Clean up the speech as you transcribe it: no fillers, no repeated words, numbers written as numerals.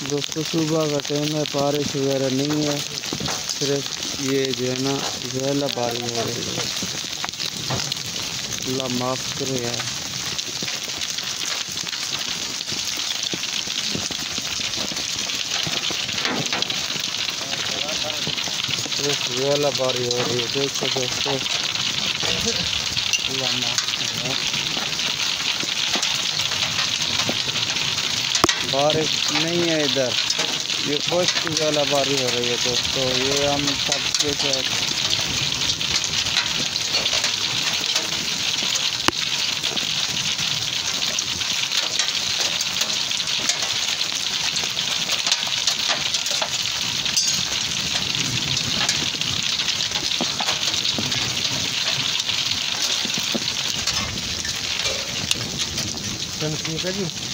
दोस्तों सुबह का टाइम है, बारिश वगैरह नहीं है, सिर्फ ये जो है ना जहला बारिश हो रही है। अल्लाह माफ़ करे यार। सिर्फ जहला बारिश हो रही है, देखो दोस्तों। अल्लाह माफ़ करे। बारिश नहीं है इधर, ये खुश्क वाला बारिश हो रही है दोस्तों। ये हम सबके साथ ठीक है जी।